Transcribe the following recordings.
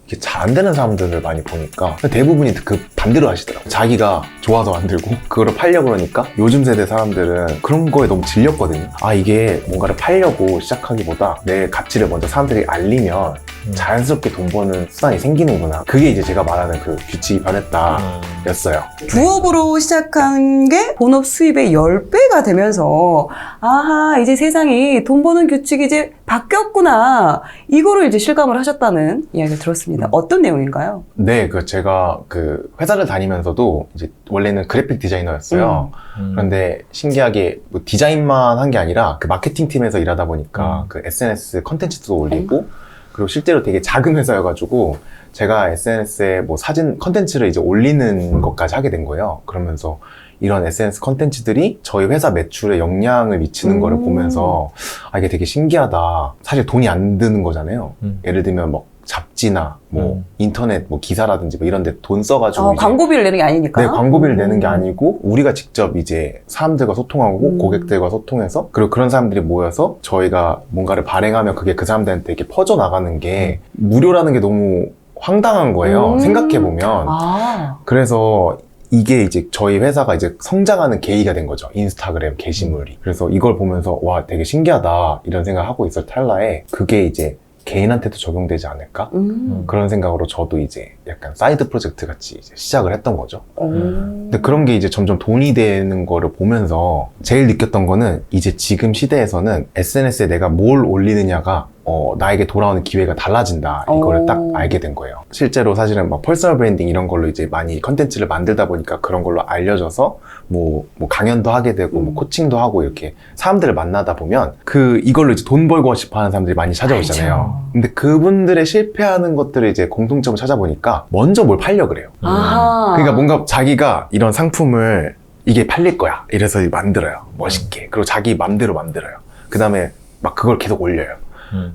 이게 잘 안 되는 사람들을 많이 보니까 대부분이 그 반대로 하시더라고요. 자기가 좋아서 만들고 그거를 팔려고 그러니까 요즘 세대 사람들은 그런 거에 너무 질렸거든요. 아, 이게 뭔가를 팔려고 시작하기보다 내 가치를 먼저 사람들이 알리면 자연스럽게 돈 버는 수단이 생기는구나. 그게 이제 제가 말하는 그 규칙이 변했다 였어요. 부업으로 시작한 게 본업 수입의 10배가 되면서 아하, 이제 세상이 돈 버는 규칙이 이제 바뀌었구나, 이거를 이제 실감을 하셨다는 이야기를 들었습니다. 어떤 내용인가요? 네, 제가 그 회사를 다니면서도 이제 원래는 그래픽 디자이너였어요. 그런데 신기하게 뭐 디자인만 한 게 아니라 그 마케팅 팀에서 일하다 보니까 그 SNS 컨텐츠도 올리고 그리고 실제로 되게 작은 회사여가지고 제가 SNS에 뭐 사진 컨텐츠를 이제 올리는 것까지 하게 된 거예요. 그러면서 이런 SNS 컨텐츠들이 저희 회사 매출에 영향을 미치는 거를 보면서 아, 이게 되게 신기하다. 사실 돈이 안 드는 거잖아요. 예를 들면 뭐 잡지나 뭐 인터넷 뭐 기사라든지 뭐 이런 데 돈 써가지고 이제 광고비를 내는 게 아니니까. 네, 광고비를 내는 게 아니고 우리가 직접 이제 사람들과 소통하고 고객들과 소통해서 그리고 그런 사람들이 모여서 저희가 뭔가를 발행하면 그게 그 사람들한테 이렇게 퍼져나가는 게 무료라는 게 너무 황당한 거예요. 생각해보면. 그래서 이게 이제 저희 회사가 이제 성장하는 계기가 된 거죠. 인스타그램 게시물이. 그래서 이걸 보면서 와, 되게 신기하다 이런 생각을 하고 있을 찰나에 그게 이제 개인한테도 적용되지 않을까? 그런 생각으로 저도 이제 약간 사이드 프로젝트 같이 이제 시작을 했던 거죠. 근데 그런 게 이제 점점 돈이 되는 거를 보면서 제일 느꼈던 거는 이제 지금 시대에서는 SNS에 내가 뭘 올리느냐가 나에게 돌아오는 기회가 달라진다. 이거를 딱 알게 된 거예요. 실제로 사실은 막 퍼스널 브랜딩 이런 걸로 이제 많이 컨텐츠를 만들다 보니까 그런 걸로 알려져서 뭐 강연도 하게 되고 뭐 코칭도 하고 이렇게 사람들을 만나다 보면 이걸로 이제 돈 벌고 싶어 하는 사람들이 많이 찾아오잖아요. 근데 그분들의 실패하는 것들을 이제 공통점을 찾아보니까 먼저 뭘 팔려 그래요. 그러니까 뭔가 자기가 이런 상품을 이게 팔릴 거야. 이래서 만들어요. 멋있게. 그리고 자기 맘대로 만들어요. 그 다음에 막 그걸 계속 올려요.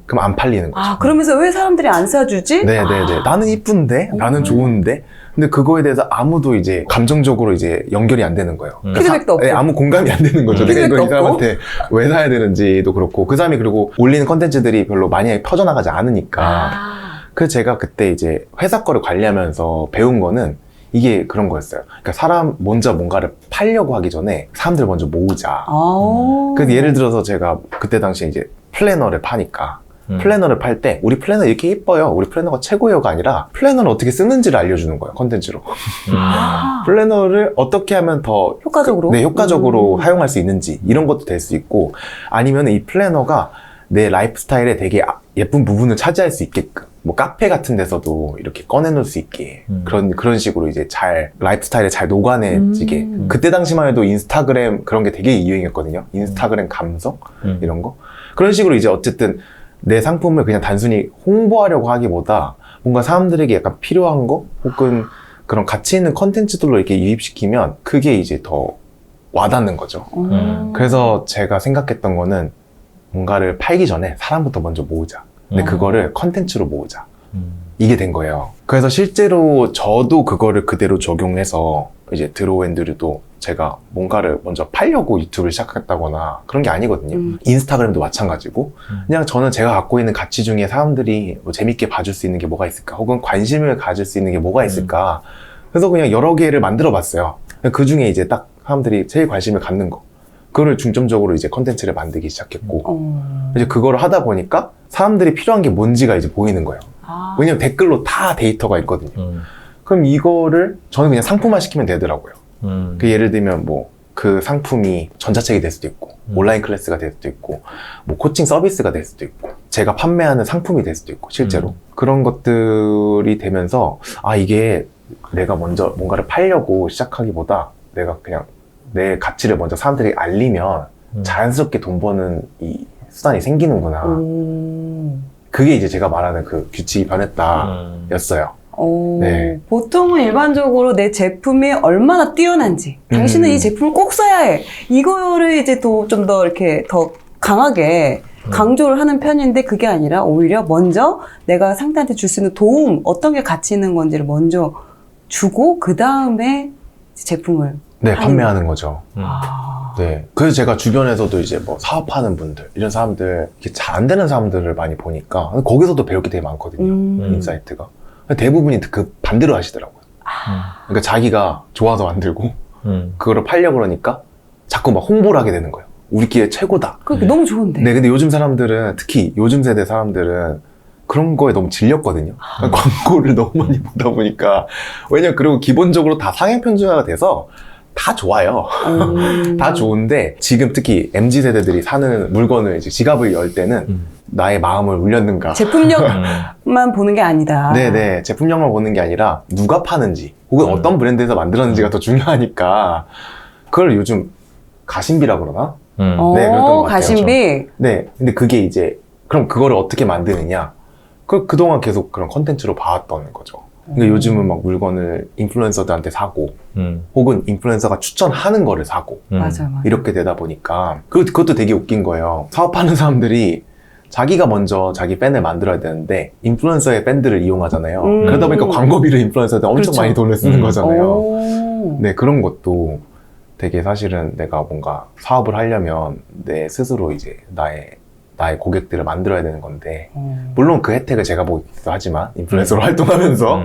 그럼 안 팔리는 거죠. 그러면서 왜 사람들이 안 사주지? 네네네. 나는 이쁜데? 나는 좋은데? 근데 그거에 대해서 아무도 이제 감정적으로 이제 연결이 안 되는 거예요. 피드백도 없고. 네, 아무 공감이 안 되는 거죠. 내가 이걸 이 사람한테 왜 사야 되는지도 그렇고 그 사람이 그리고 올리는 컨텐츠들이 별로 많이 퍼져나가지 않으니까 그래서 제가 그때 이제 회사 거를 관리하면서 배운 거는 이게 그런 거였어요. 그러니까 사람 먼저 뭔가를 팔려고 하기 전에 사람들 먼저 모으자. 그래서 예를 들어서 제가 그때 당시에 이제 플래너를 파니까 플래너를 팔 때 우리 플래너 이렇게 예뻐요. 우리 플래너가 최고예요가 아니라 플래너를 어떻게 쓰는지를 알려주는 거예요. 컨텐츠로. 플래너를 어떻게 하면 더 효과적으로? 효과적으로 사용할 수 있는지 이런 것도 될 수 있고 아니면 이 플래너가 내 라이프 스타일에 되게 예쁜 부분을 차지할 수 있게끔 뭐 카페 같은 데서도 이렇게 꺼내놓을 수 있게 그런 식으로 이제 라이프 스타일에 잘 녹아내지게 그때 당시만 해도 인스타그램 그런 게 되게 유행했거든요. 인스타그램 감성 이런 거 그런 식으로 이제 어쨌든 내 상품을 그냥 단순히 홍보하려고 하기보다 뭔가 사람들에게 약간 필요한 거 혹은 그런 가치 있는 컨텐츠들로 이렇게 유입시키면 그게 이제 더 와닿는 거죠. 그래서 제가 생각했던 거는 뭔가를 팔기 전에 사람부터 먼저 모으자. 근데 그거를 컨텐츠로 모으자. 이게 된 거예요. 그래서 실제로 저도 그거를 그대로 적용해서 이제 드로우앤드류도 제가 뭔가를 먼저 팔려고 유튜브를 시작했다거나 그런 게 아니거든요. 인스타그램도 마찬가지고 그냥 저는 제가 갖고 있는 가치 중에 사람들이 뭐 재밌게 봐줄 수 있는 게 뭐가 있을까 혹은 관심을 가질 수 있는 게 뭐가 있을까 그래서 그냥 여러 개를 만들어 봤어요. 그 중에 이제 딱 사람들이 제일 관심을 갖는 거 그거를 중점적으로 이제 컨텐츠를 만들기 시작했고 이제 그거를 하다 보니까 사람들이 필요한 게 뭔지가 이제 보이는 거예요. 왜냐면 댓글로 다 데이터가 있거든요. 그럼 이거를 저는 그냥 상품화 시키면 되더라고요. 그 예를 들면 뭐 그 상품이 전자책이 될 수도 있고 온라인 클래스가 될 수도 있고 뭐 코칭 서비스가 될 수도 있고 제가 판매하는 상품이 될 수도 있고 실제로 그런 것들이 되면서 아 이게 내가 먼저 뭔가를 팔려고 시작하기보다 내가 그냥 내 가치를 먼저 사람들이 알리면 자연스럽게 돈 버는 이 수단이 생기는구나. 그게 이제 제가 말하는 그 규칙이 변했다 였어요. 네. 보통은 일반적으로 내 제품이 얼마나 뛰어난지 당신은 이 제품을 꼭 써야 해 이거를 이제 좀 더 이렇게 더 강하게 강조를 하는 편인데 그게 아니라 오히려 먼저 내가 상대한테 줄 수 있는 도움 어떤 게 가치 있는 건지를 먼저 주고 그 다음에 제품을 네, 판매하는 거죠. 네. 그래서 제가 주변에서도 이제 뭐 사업하는 분들, 이런 사람들, 잘 안 되는 사람들을 많이 보니까, 거기서도 배울 게 되게 많거든요. 인사이트가. 대부분이 그 반대로 하시더라고요. 그러니까 자기가 좋아서 만들고 그거를 팔려고 그러니까 자꾸 막 홍보를 하게 되는 거예요. 우리끼리 최고다. 그게 너무 좋은데. 네, 근데 요즘 사람들은, 특히 요즘 세대 사람들은 그런 거에 너무 질렸거든요. 광고를 너무 많이 보다 보니까. 왜냐면, 그리고 기본적으로 다 상향 편중화가 돼서 다 좋아요. 다 좋은데, 지금 특히 MZ 세대들이 사는 물건을, 이제 지갑을 열 때는 나의 마음을 울렸는가. 제품력만 보는 게 아니다. 네네. 제품력만 보는 게 아니라 누가 파는지, 혹은 어떤 브랜드에서 만들었는지가 더 중요하니까, 그걸 요즘 가심비라 그러나? 네, 그랬던 것 같아요. 가심비. 네, 근데 그게 이제 그럼 그거를 어떻게 만드느냐? 그동안 계속 그런 컨텐츠로 봐왔던 거죠. 그러니까 요즘은 막 물건을 인플루엔서들한테 사고, 혹은 인플루엔서가 추천하는 거를 사고, 맞아. 이렇게 되다 보니까 그것도 되게 웃긴 거예요. 사업하는 사람들이 자기가 먼저 자기 팬을 만들어야 되는데 인플루엔서의 팬들을 이용하잖아요. 그러다 보니까 광고비를 인플루엔서한테 엄청 그렇죠. 많이 돈을 쓰는 거잖아요. 오. 네, 그런 것도 되게 사실은 내가 뭔가 사업을 하려면 내 스스로 이제 나의 고객들을 만들어야 되는 건데, 물론 그 혜택을 제가 보기도 하지만, 인플루엔서로 활동하면서,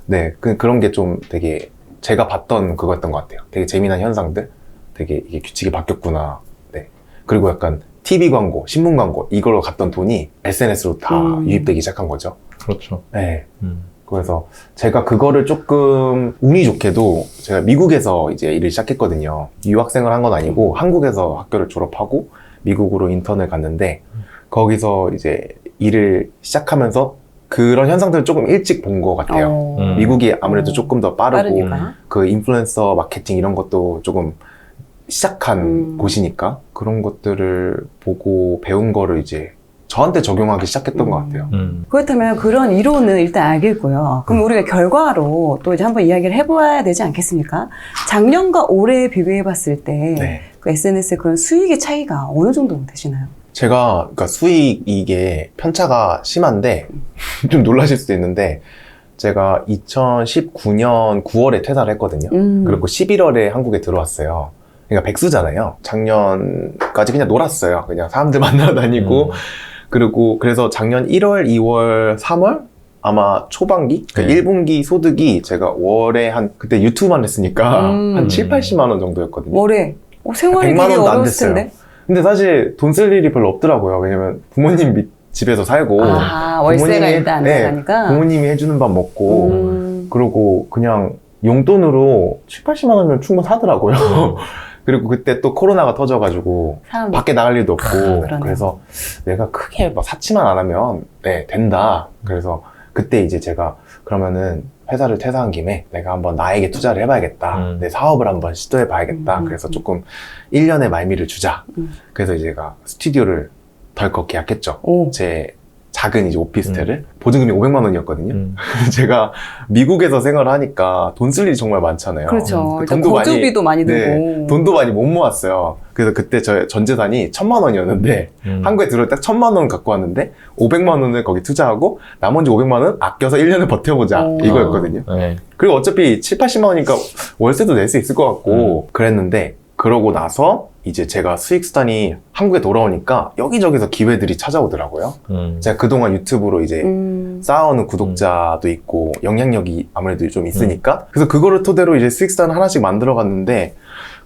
네, 그런 게 좀 되게 제가 봤던 그거였던 것 같아요. 되게 재미난 현상들, 되게 이게 규칙이 바뀌었구나. 네. 그리고 약간 TV 광고, 신문 광고, 이걸로 갔던 돈이 SNS로 다 유입되기 시작한 거죠. 그렇죠. 네. 그래서 제가 그거를 조금 운이 좋게도 제가 미국에서 이제 일을 시작했거든요. 유학생을 한 건 아니고 한국에서 학교를 졸업하고 미국으로 인턴을 갔는데 거기서 이제 일을 시작하면서 그런 현상들을 조금 일찍 본 것 같아요. 미국이 아무래도 조금 더 빠르고 빠르니까. 그 인플루엔서 마케팅 이런 것도 조금 시작한 곳이니까 그런 것들을 보고 배운 거를 이제 저한테 적용하기 시작했던 것 같아요. 그렇다면 그런 이론은 일단 알겠고요. 그럼 우리가 결과로 또 이제 한번 이야기를 해봐야 되지 않겠습니까? 작년과 올해 비교해봤을 때 네. 그 SNS의 그런 수익의 차이가 어느 정도 되시나요? 제가 그러니까 수익 이게 편차가 심한데 좀 놀라실 수도 있는데 제가 2019년 9월에 퇴사를 했거든요. 그리고 11월에 한국에 들어왔어요. 그러니까 백수잖아요. 작년까지 그냥 놀았어요. 그냥 사람들 만나러 다니고 그리고 그래서 작년 1월, 2월, 3월 아마 초반기, 그러니까 1분기 소득이 제가 월에 그때 유튜브만 했으니까 한 7, 80만 원 정도였거든요. 올해 생활이 100만 되게 원도 안 어려웠을 됐어요. 텐데. 근데 사실 돈 쓸 일이 별로 없더라고요. 왜냐면 부모님 집에서 살고 월세가 부모님이- 일단 안 네, 나가니까. 부모님이 해주는 밥 먹고 그러고 그냥 용돈으로 7, 80만 원이면 충분하더라고요. 그리고 그때 또 코로나가 터져가지고 사람- 밖에 나갈 일도 없고 그러네요. 그래서 내가 크게 막 사치만 안 하면 네 된다. 그래서 그때 이제 제가 그러면은 회사를 퇴사한 김에 내가 한번 나에게 투자를 해봐야겠다. 내 사업을 한번 시도해봐야겠다. 그래서 조금 1년의 말미를 주자. 그래서 이제 제가 스튜디오를 덜컥 계약했죠. 오. 제 작은 이제 오피스텔을 보증금이 500만 원이었거든요. 음. 제가 미국에서 생활을 하니까 돈 쓸 일이 정말 많잖아요. 그렇죠. 그 일단 거주비도 많이 들고. 돈도 많이 못 모았어요. 그래서 그때 저 전 재산이 1000만 원이었는데 한국에 들어올 때 1000만 원 갖고 왔는데 500만 원을 거기 투자하고 나머지 500만 원 아껴서 1년을 버텨보자 오. 이거였거든요. 네. 그리고 어차피 7, 80만 원이니까 월세도 낼 수 있을 것 같고 그랬는데 그러고 나서 이제 제가 수익수단이 한국에 돌아오니까 여기저기서 기회들이 찾아오더라고요. 제가 그동안 유튜브로 이제 쌓아오는 구독자도 있고 영향력이 아무래도 좀 있으니까 그래서 그거를 토대로 이제 수익수단 하나씩 만들어 갔는데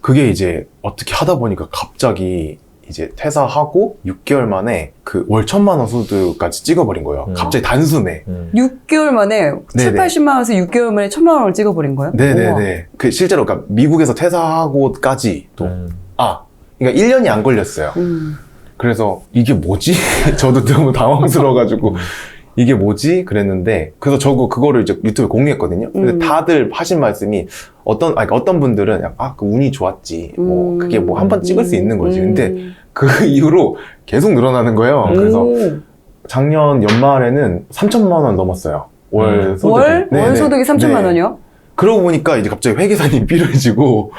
그게 이제 어떻게 하다 보니까 갑자기 이제 퇴사하고 6개월 만에 그 월 1000만 원 소득까지 찍어버린 거예요. 갑자기 단숨에. 6개월 만에 7, 네네. 80만 원에서 6개월 만에 1000만 원을 찍어버린 거예요? 우와. 네네네. 그 실제로 그러니까 미국에서 퇴사하고까지 또 그러니까 1년이 안 걸렸어요. 그래서 이게 뭐지? 저도 너무 당황스러워가지고 이게 뭐지? 그랬는데 그래서 저거 그거를 이제 유튜브에 공유했거든요. 근데 다들 하신 말씀이 어떤 분들은 그 운이 좋았지. 뭐 그게 뭐 한 번 찍을 수 있는 거지. 근데 그 이후로 계속 늘어나는 거예요. 그래서 작년 연말에는 3천만 원 넘었어요. 월 소득이. 월? 네네. 월 소득이 3천만 네. 원이요? 그러고 보니까 이제 갑자기 회계사님이 필요해지고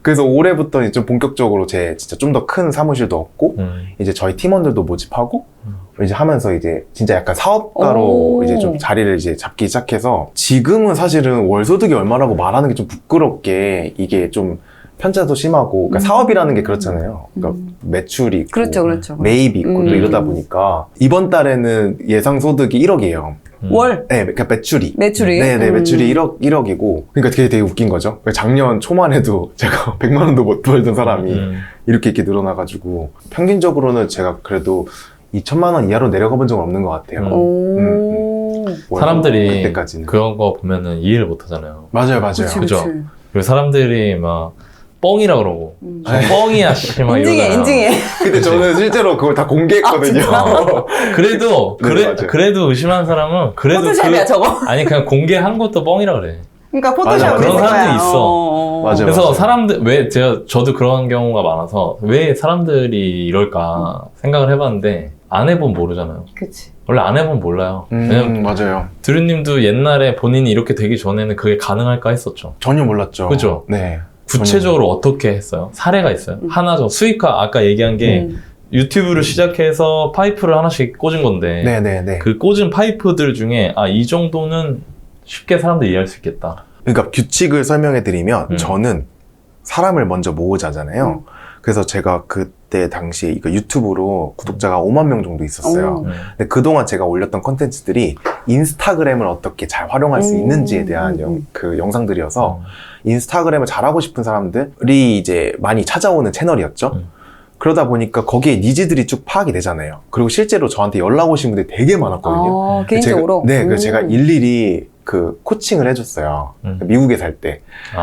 그래서 올해부터 이제 좀 본격적으로 진짜 좀 더 큰 사무실도 얻고 이제 저희 팀원들도 모집하고 이제 하면서 이제 진짜 약간 사업가로 오. 이제 좀 자리를 이제 잡기 시작해서 지금은 사실은 월 소득이 얼마라고 말하는 게 좀 부끄럽게 이게 좀 편차도 심하고 그러니까 사업이라는 게 그렇잖아요. 그러니까 매출이 있고 그렇죠. 매입이 있고 또 이러다 보니까 이번 달에는 예상 소득이 1억이에요. 월? 네, 그러니까 매출이. 네네, 음. 매출이 1억이고. 그러니까 그게 되게 웃긴 거죠. 작년 초만 해도 제가 100만 원도 못 벌던 사람이 이렇게 늘어나가지고. 평균적으로는 제가 그래도 2천만 원 이하로 내려가 본 적은 없는 것 같아요. 사람들이 그때까지는. 그런 거 보면은 이해를 못 하잖아요. 맞아요. 그치, 그죠? 그치. 그리고 사람들이 막 뻥이라 그러고 저 뻥이야 씨막 이러잖아요. 인증해. 근데 저는 실제로 그걸 다 공개했거든요. 그래도 네, 맞아요. 그래도 의심하는 사람은 그래도 포토샵이야 저거. 아니 그냥 공개한 것도 뻥이라 그래. 그러니까 맞아, 포토샵 그런 사람들이 있어. 맞아요. 그래서 사람들 왜 저도 그런 경우가 많아서 왜 사람들이 이럴까 생각을 해봤는데 안 해보면 모르잖아요. 그치. 원래 안 해보면 몰라요. 왜냐면 맞아요. 드류님도 옛날에 본인이 이렇게 되기 전에는 그게 가능할까 했었죠. 전혀 몰랐죠. 그죠? 네. 구체적으로 어떻게 했어요? 사례가 있어요? 하나 좀 수익화 아까 얘기한 게 유튜브를 시작해서 파이프를 하나씩 꽂은 건데 네네네. 그 꽂은 파이프들 중에 이 정도는 쉽게 사람들이 이해할 수 있겠다. 그러니까 규칙을 설명해 드리면 저는 사람을 먼저 모으자잖아요. 그래서 제가 그때 당시에 이거 유튜브로 구독자가 5만 명 정도 있었어요. 근데 그동안 제가 올렸던 컨텐츠들이 인스타그램을 어떻게 잘 활용할 수 있는지에 대한 그 영상들이어서 인스타그램을 잘하고 싶은 사람들이 이제 많이 찾아오는 채널이었죠. 그러다 보니까 거기에 니즈들이 쭉 파악이 되잖아요. 그리고 실제로 저한테 연락 오신 분들이 되게 많았거든요. 개인적으로? 그래서 제가 일일이 그 코칭을 해줬어요. 미국에 살 때.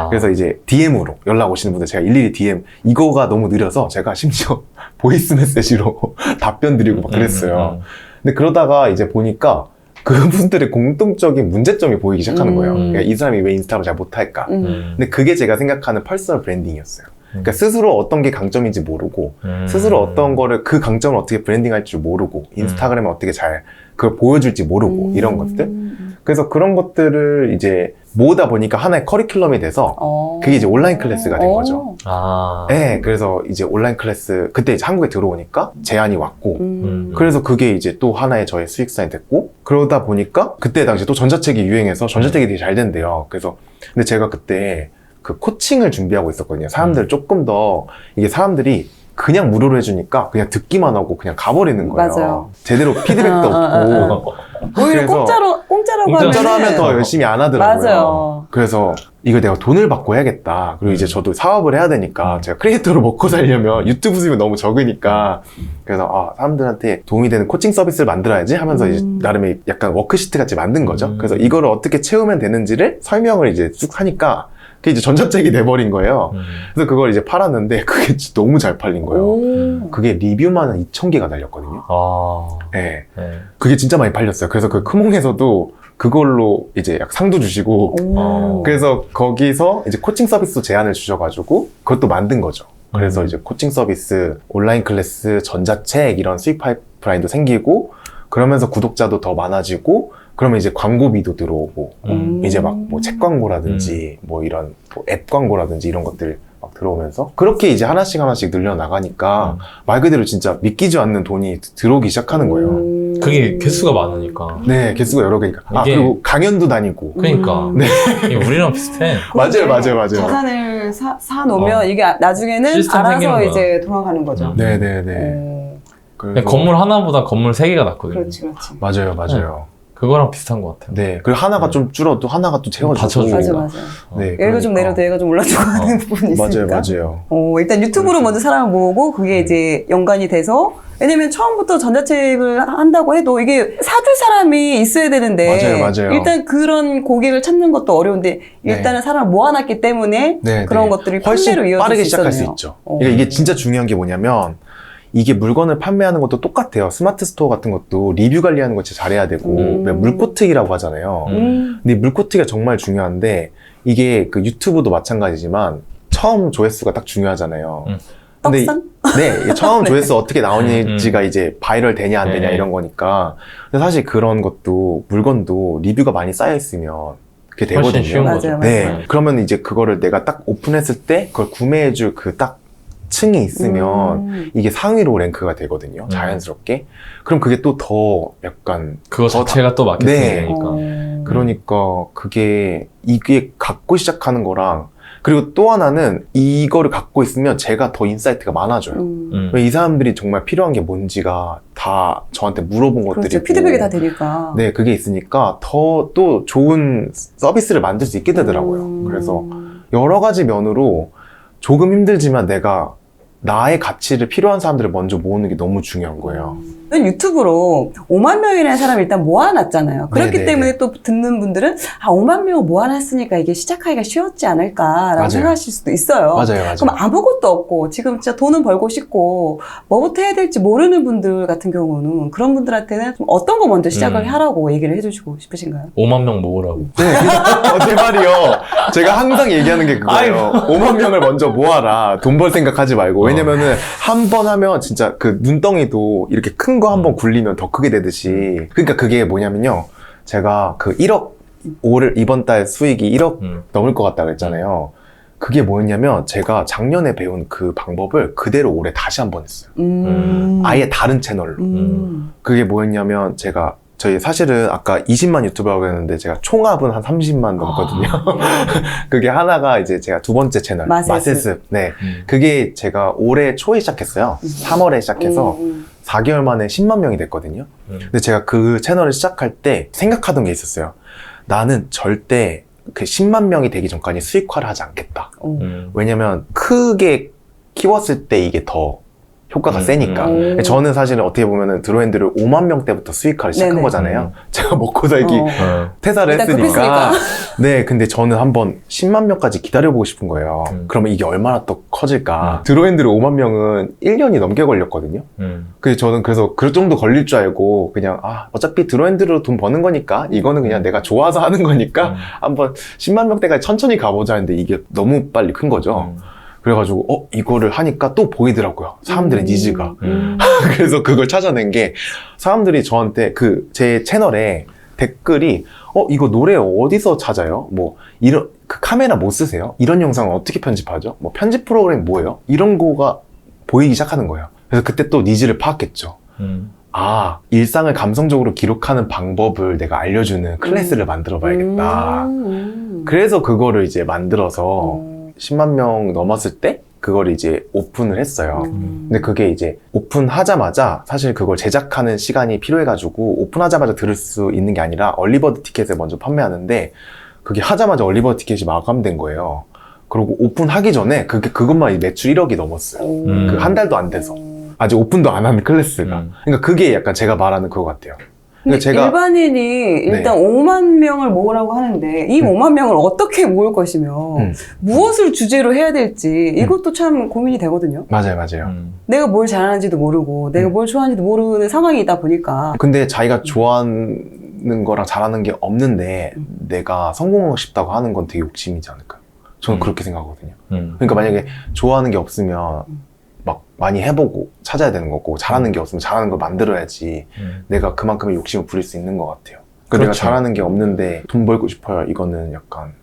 그래서 이제 DM으로 연락 오시는 분들 제가 일일이 DM, 이거가 너무 느려서 제가 심지어 보이스 메시지로 답변 드리고 막 그랬어요. 근데 그러다가 이제 보니까 그분들의 공통적인 문제점이 보이기 시작하는 거예요. 그러니까 이 사람이 왜 인스타를 잘 못할까? 근데 그게 제가 생각하는 퍼스널 브랜딩이었어요. 그러니까 스스로 어떤 게 강점인지 모르고 스스로 어떤 거를 그 강점을 어떻게 브랜딩할 줄 모르고 인스타그램에 어떻게 잘 그걸 보여줄지 모르고 이런 것들. 그래서 그런 것들을 이제 모으다 보니까 하나의 커리큘럼이 돼서 그게 이제 온라인 클래스가 된 거죠. 네, 그래서 이제 온라인 클래스 그때 이제 한국에 들어오니까 제안이 왔고 그래서 그게 이제 또 하나의 저의 수익산이 됐고 그러다 보니까 그때 당시 또 전자책이 유행해서 전자책이 되게 잘 된대요. 그래서 근데 제가 그때 그 코칭을 준비하고 있었거든요. 사람들 조금 더 이게 사람들이 그냥 무료로 해주니까 그냥 듣기만 하고 그냥 가버리는 거예요. 맞아요. 제대로 피드백도 없고. 오히려 공짜로 공짜로 하면 더 열심히 안 하더라고요. 맞아요. 그래서 이걸 내가 돈을 받고 해야겠다. 그리고 이제 저도 사업을 해야 되니까 제가 크리에이터로 먹고 살려면 유튜브 수입이 너무 적으니까 그래서 사람들한테 도움이 되는 코칭 서비스를 만들어야지 하면서 이제 나름의 약간 워크시트 같이 만든 거죠. 그래서 이거를 어떻게 채우면 되는지를 설명을 이제 쭉 하니까 그게 이제 전자책이 돼버린 거예요. 그래서 그걸 이제 팔았는데 그게 진짜 너무 잘 팔린 거예요. 그게 리뷰만 2,000개가 달렸거든요. 네. 그게 진짜 많이 팔렸어요. 그래서 그 크몽에서도 그걸로 이제 약 상도 주시고 그래서 거기서 이제 코칭 서비스 제안을 주셔가지고 그것도 만든 거죠. 그래서 이제 코칭 서비스, 온라인 클래스, 전자책 이런 수익 파이프라인도 생기고 그러면서 구독자도 더 많아지고 그러면 이제 광고비도 들어오고 이제 막 뭐 책 광고라든지 뭐 이런 뭐 앱 광고라든지 이런 것들 막 들어오면서 그렇게 이제 하나씩 늘려나가니까 말 그대로 진짜 믿기지 않는 돈이 들어오기 시작하는 거예요. 그게 개수가 많으니까. 네, 개수가 여러 개니까. 그리고 강연도 다니고. 그러니까. 이게 우리랑 비슷해. 맞아요. 자산을 사놓으면 이게 나중에는 시스템 생기는 알아서 거야. 이제 돌아가는 거죠. 네네네. 그냥 건물 하나보다 건물 3개가 낫거든요. 그렇지. 맞아요. 그거랑 비슷한 것 같아요. 네. 그리고 하나가 좀 줄어도 하나가 또 채워주고. 받쳐주고. 맞아. 네. 얘가 좀 내려도 얘가 좀 올라주고 하는 부분이 있으니까. 맞아요. 일단 유튜브로 먼저 사람을 모으고 그게 이제 연관이 돼서 왜냐면 처음부터 전자책을 한다고 해도 이게 사줄 사람이 있어야 되는데 맞아요. 일단 그런 고객을 찾는 것도 어려운데 일단은 사람을 모아놨기 때문에 그런 것들이 훨씬 판매로 이어질 빠르게 수 시작할 수 있었네요. 있죠. 그러니까 이게 진짜 중요한 게 뭐냐면 이게 물건을 판매하는 것도 똑같아요. 스마트 스토어 같은 것도 리뷰 관리하는 거 진짜 잘해야 되고 물코트기라고 하잖아요. 근데 물코트기가 정말 중요한데 이게 그 유튜브도 마찬가지지만 처음 조회수가 딱 중요하잖아요. 근데 이게 처음 조회수 어떻게 나오는지가 이제 바이럴 되냐 안 되냐 이런 거니까. 근데 사실 그런 것도 물건도 리뷰가 많이 쌓여 있으면 그게 되거든요. 쉬운 거죠. 네. 그러면 이제 그거를 내가 딱 오픈했을 때 그걸 구매해줄 그 딱 층이 있으면 이게 상위로 랭크가 되거든요. 자연스럽게. 그럼 그게 또 더 약간 그거 자체가 또 마케팅이 되니까. 그러니까 이게 갖고 시작하는 거랑 그리고 또 하나는 이거를 갖고 있으면 제가 더 인사이트가 많아져요. 왜 이 사람들이 정말 필요한 게 뭔지가 다 저한테 물어본 것들이 그렇죠. 피드백이 다 되니까. 네, 그게 있으니까 더 또 좋은 서비스를 만들 수 있게 되더라고요. 그래서 여러 가지 면으로 조금 힘들지만 내가 나의 가치를 필요한 사람들을 먼저 모으는 게 너무 중요한 거예요. 유튜브로 5만 명이라는 사람을 일단 모아놨잖아요. 그렇기 네네네. 때문에 또 듣는 분들은 5만 명을 모아놨으니까 이게 시작하기가 쉬웠지 않을까라고 맞아요. 생각하실 수도 있어요. 맞아요. 그럼 아무것도 없고 지금 진짜 돈은 벌고 싶고 뭐부터 해야 될지 모르는 분들 같은 경우는 그런 분들한테는 좀 어떤 거 먼저 시작을 하라고 얘기를 해주시고 싶으신가요? 5만 명 모으라고. 네, 제 말이요. 제가 항상 얘기하는 게 그거예요. 5만 명을 먼저 모아라. 돈 벌 생각하지 말고. 왜냐면은 한 번 하면 진짜 그 눈덩이도 이렇게 큰 거 한 번 굴리면 더 크게 되듯이. 그러니까 그게 뭐냐면요. 제가 그 1억, 이번 달 수익이 1억 넘을 것 같다 그랬잖아요. 그게 뭐였냐면 제가 작년에 배운 그 방법을 그대로 올해 다시 한 번 했어요. 아예 다른 채널로. 그게 뭐였냐면 제가 저희 사실은 아까 20만 유튜버라고 했는데 제가 총합은 한 30만 넘거든요. 그게 하나가 이제 제가 두 번째 채널 마세습. 네, 그게 제가 올해 초에 시작했어요. 3월에 시작해서 4개월 만에 10만 명이 됐거든요. 근데 제가 그 채널을 시작할 때 생각하던 게 있었어요. 나는 절대 그 10만 명이 되기 전까지 수익화를 하지 않겠다. 왜냐면 크게 키웠을 때 이게 더 효과가 세니까. 저는 사실은 어떻게 보면은 드로핸드를 5만 명 때부터 수익화를 시작한 네네. 거잖아요. 제가 먹고 살기 퇴사를 일단 했으니까. 급했으니까. 네, 근데 저는 한번 10만 명까지 기다려보고 싶은 거예요. 그러면 이게 얼마나 또 커질까. 드로핸드를 5만 명은 1년이 넘게 걸렸거든요. 그래서 저는 그래서 그 정도 걸릴 줄 알고 그냥 어차피 드로핸드로 돈 버는 거니까 이거는 그냥 내가 좋아서 하는 거니까 한번 10만 명 때까지 천천히 가보자 했는데 이게 너무 빨리 큰 거죠. 그래가지고 이거를 하니까 또 보이더라고요. 사람들의 니즈가. 그래서 그걸 찾아낸 게 사람들이 저한테 제 채널에 댓글이 이거 노래 어디서 찾아요? 뭐 이런 그 카메라 뭐 쓰세요? 이런 영상은 어떻게 편집하죠? 뭐 편집 프로그램 뭐예요? 이런 거가 보이기 시작하는 거예요. 그래서 그때 또 니즈를 파악했죠. 일상을 감성적으로 기록하는 방법을 내가 알려주는 클래스를 만들어 봐야겠다. 그래서 그거를 이제 만들어서 10만 명 넘었을 때 그걸 이제 오픈을 했어요. 근데 그게 이제 오픈하자마자 사실 그걸 제작하는 시간이 필요해가지고 오픈하자마자 들을 수 있는 게 아니라 얼리버드 티켓을 먼저 판매하는데 그게 하자마자 얼리버드 티켓이 마감된 거예요. 그리고 오픈하기 전에 그것만 매출 1억이 넘었어요. 그 한 달도 안 돼서. 아직 오픈도 안 한 클래스가. 그러니까 그게 약간 제가 말하는 그거 같아요. 근데 제가 일반인이 일단 5만 명을 모으라고 하는데 이 5만 명을 어떻게 모을 것이며 무엇을 주제로 해야 될지 이것도 참 고민이 되거든요. 맞아요. 내가 뭘 잘하는지도 모르고 내가 뭘 좋아하는지도 모르는 상황이다 보니까 근데 자기가 좋아하는 거랑 잘하는 게 없는데 내가 성공하고 싶다고 하는 건 되게 욕심이지 않을까요? 저는 그렇게 생각하거든요. 그러니까 만약에 좋아하는 게 없으면 막 많이 해보고 찾아야 되는 거고 잘하는 게 없으면 잘하는 걸 만들어야지 내가 그만큼의 욕심을 부릴 수 있는 것 같아요. 그러니까 내가 잘하는 게 없는데 돈 벌고 싶어요. 이거는 약간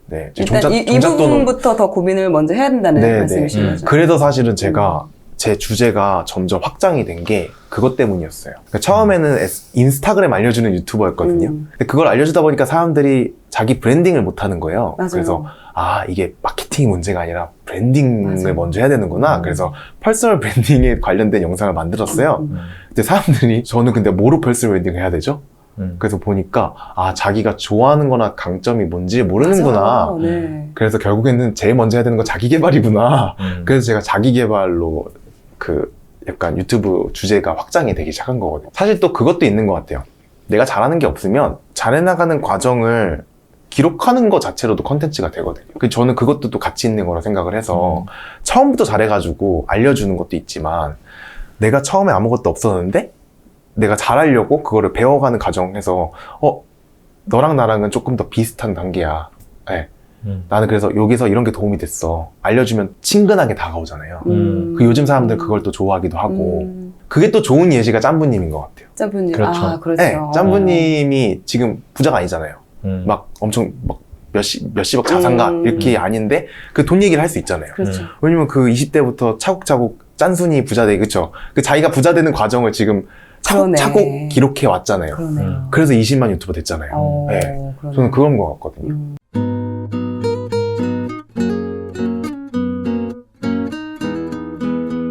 네, 일단 이 부분부터 더 고민을 먼저 해야 된다는 말씀이신 거죠. 그래서 사실은 제가 제 주제가 점점 확장이 된 게 그것 때문이었어요. 그러니까 처음에는 인스타그램 알려주는 유튜버였거든요. 근데 그걸 알려주다 보니까 사람들이 자기 브랜딩을 못하는 거예요. 맞아요. 그래서 이게 마케팅이 문제가 아니라 브랜딩을 먼저 해야 되는구나. 그래서 퍼스널 브랜딩에 관련된 영상을 만들었어요. 근데 사람들이 저는 근데 뭐로 퍼스널 브랜딩을 해야 되죠? 그래서 보니까 자기가 좋아하는 거나 강점이 뭔지 모르는구나. 네. 그래서 결국에는 제일 먼저 해야 되는 건 자기 개발이구나. 그래서 제가 자기 개발로 약간 유튜브 주제가 확장이 되기 시작한 거거든요. 사실 또 그것도 있는 것 같아요. 내가 잘하는 게 없으면 잘해나가는 과정을 기록하는 것 자체로도 컨텐츠가 되거든요. 저는 그것도 또 가치 있는 거라 생각을 해서 처음부터 잘해가지고 알려주는 것도 있지만 내가 처음에 아무것도 없었는데 내가 잘하려고 그거를 배워가는 과정에서 너랑 나랑은 조금 더 비슷한 단계야. 네. 나는 그래서 여기서 이런 게 도움이 됐어. 알려주면 친근하게 다가오잖아요. 그 요즘 사람들 그걸 또 좋아하기도 하고 그게 또 좋은 예시가 짬부님인 것 같아요. 짬부님. 그렇죠. 그렇죠. 네, 짬부님이 지금 부자가 아니잖아요. 막 엄청 몇십억 자산가 이렇게 아닌데 그 돈 얘기를 할 수 있잖아요. 그렇죠. 왜냐면 그 20대부터 차곡차곡 짠순이 부자 되기, 그쵸? 자기가 부자 되는 과정을 지금 차곡차곡 기록해 왔잖아요. 그러네요. 그래서 20만 유튜버 됐잖아요. 네. 저는 그런 것 같거든요.